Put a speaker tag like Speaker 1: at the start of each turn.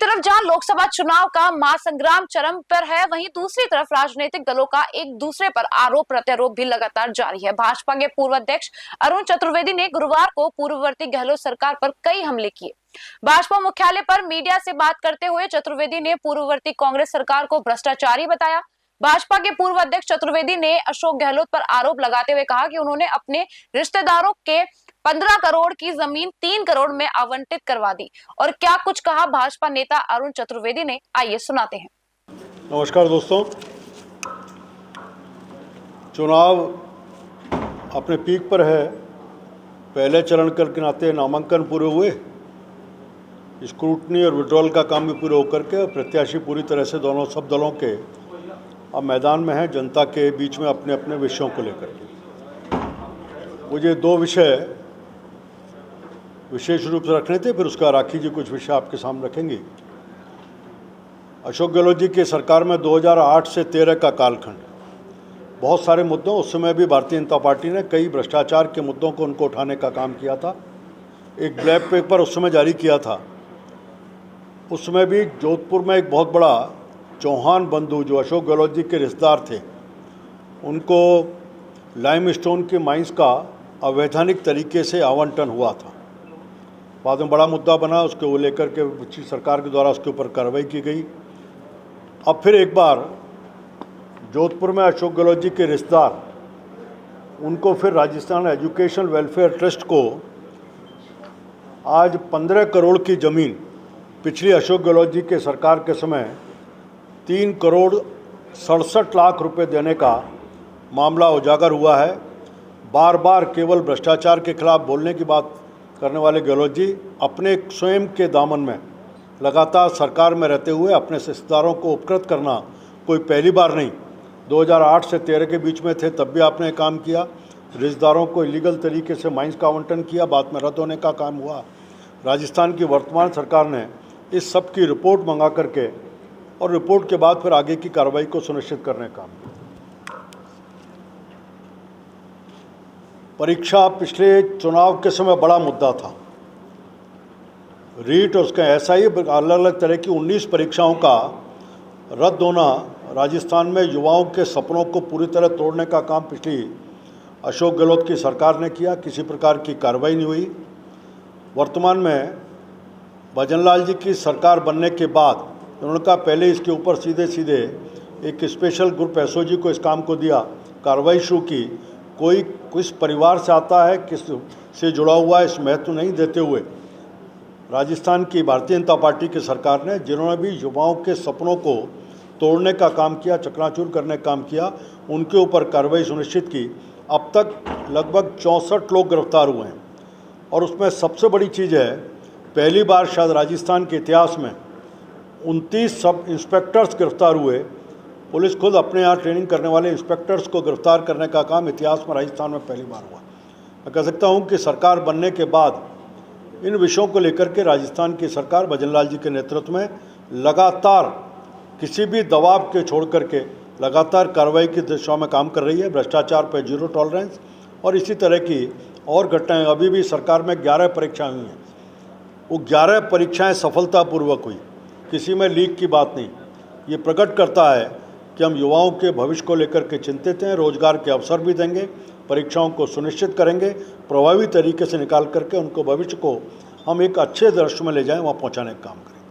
Speaker 1: तरफ जहां लोकसभा चुनाव का महासंग्राम चरम पर है, वहीं दूसरी तरफ राजनीतिक दलों का एक दूसरे पर आरोप प्रत्यारोप भी लगातार जारी है। भाजपा के पूर्व अध्यक्ष अरुण चतुर्वेदी ने गुरुवार को पूर्ववर्ती गहलोत सरकार पर कई हमले किए। भाजपा मुख्यालय पर मीडिया से बात करते हुए चतुर्वेदी ने पूर्ववर्ती कांग्रेस सरकार को भ्रष्टाचारी बताया। भाजपा के पूर्व अध्यक्ष चतुर्वेदी ने अशोक गहलोत पर आरोप लगाते हुए कहा कि उन्होंने अपने रिश्तेदारों के 15 करोड़ की जमीन 3 करोड़ में आवंटित करवा दी। और क्या कुछ कहा भाजपा नेता अरुण चतुर्वेदी ने, आइए सुनाते हैं।
Speaker 2: नमस्कार दोस्तों, चुनाव अपने पीक पर है। पहले चरण के नाते नामांकन पूरे हुए, स्क्रूटनी और विड्रॉल का काम भी पूरे होकर के प्रत्याशी पूरी तरह से सब दलों के अब मैदान में हैं, जनता के बीच में अपने अपने विषयों को लेकर के। मुझे दो विषय विशेष रूप से रखने थे, फिर उसका राखी जी कुछ विषय आपके सामने रखेंगी। अशोक गहलोत जी की सरकार में 2008 से 13 का कालखंड, बहुत सारे मुद्दों, उस समय भी भारतीय जनता पार्टी ने कई भ्रष्टाचार के मुद्दों को उनको उठाने का काम किया था। एक ब्लैक पेपर उस समय जारी किया था। उस समय भी जोधपुर में एक बहुत बड़ा चौहान बंधु जो अशोक गहलोत जी के रिश्तेदार थे, उनको लाइमस्टोन के माइंस का अवैधानिक तरीके से आवंटन हुआ था। बाद में बड़ा मुद्दा बना, उसको वो लेकर के पिछली सरकार के द्वारा उसके ऊपर कार्रवाई की गई। अब फिर एक बार जोधपुर में अशोक गहलोत जी के रिश्तेदार, उनको फिर राजस्थान एजुकेशन वेलफेयर ट्रस्ट को आज 15 करोड़ की ज़मीन पिछली अशोक गहलोत जी के सरकार के समय 3 करोड़ 67 लाख रुपए देने का मामला उजागर हुआ है। बार बार केवल भ्रष्टाचार के खिलाफ बोलने की बात करने वाले गहलोत जी अपने स्वयं के दामन में लगातार सरकार में रहते हुए अपने रिश्तेदारों को उपकृत करना कोई पहली बार नहीं। 2008 से 13 के बीच में थे, तब भी आपने काम किया। रिश्तेदारों को इलीगल तरीके से माइंस का आवंटन किया, बाद में रद्द होने का काम हुआ। राजस्थान की वर्तमान सरकार ने इस सब की रिपोर्ट मंगा करके और रिपोर्ट के बाद फिर आगे की कार्रवाई को सुनिश्चित करने का काम। परीक्षा पिछले चुनाव के समय बड़ा मुद्दा था। रीट और उसका एसआई अलग अलग तरह की 19 परीक्षाओं का रद्द होना राजस्थान में युवाओं के सपनों को पूरी तरह तोड़ने का काम पिछली अशोक गहलोत की सरकार ने किया। किसी प्रकार की कार्रवाई नहीं हुई। वर्तमान में भजनलाल जी की सरकार बनने के बाद उन्होंने कहा पहले इसके ऊपर सीधे सीधे एक स्पेशल ग्रुप एसओजी को इस काम को दिया, कार्रवाई शुरू की। कोई किस परिवार से आता है, किस से जुड़ा हुआ है, इस महत्व नहीं देते हुए राजस्थान की भारतीय जनता पार्टी की सरकार ने, जिन्होंने भी युवाओं के सपनों को तोड़ने का काम किया, चकनाचूर करने का काम किया, उनके ऊपर कार्रवाई सुनिश्चित की। अब तक लगभग 64 लोग गिरफ्तार हुए हैं। और उसमें सबसे बड़ी चीज़ है, पहली बार शायद राजस्थान के इतिहास में 29 सब इंस्पेक्टर्स गिरफ्तार हुए। पुलिस खुद अपने यहाँ ट्रेनिंग करने वाले इंस्पेक्टर्स को गिरफ्तार करने का काम इतिहास में राजस्थान में पहली बार हुआ। मैं कह सकता हूँ कि सरकार बनने के बाद इन विषयों को लेकर के राजस्थान की सरकार भजनलाल जी के नेतृत्व में लगातार किसी भी दबाव के छोड़ करके लगातार कार्रवाई की दिशा में काम कर रही है। भ्रष्टाचार पर जीरो टॉलरेंस और इसी तरह की और घटनाएँ। अभी भी सरकार में 11 परीक्षाएँ हुई हैं, वो 11 परीक्षाएँ सफलतापूर्वक हुई, किसी में लीक की बात नहीं। ये प्रकट करता है कि हम युवाओं के भविष्य को लेकर के चिंतित हैं। रोजगार के अवसर भी देंगे, परीक्षाओं को सुनिश्चित करेंगे, प्रभावी तरीके से निकाल करके उनको भविष्य को हम एक अच्छे दृश्य में ले जाएं, वहाँ पहुँचाने का काम करें।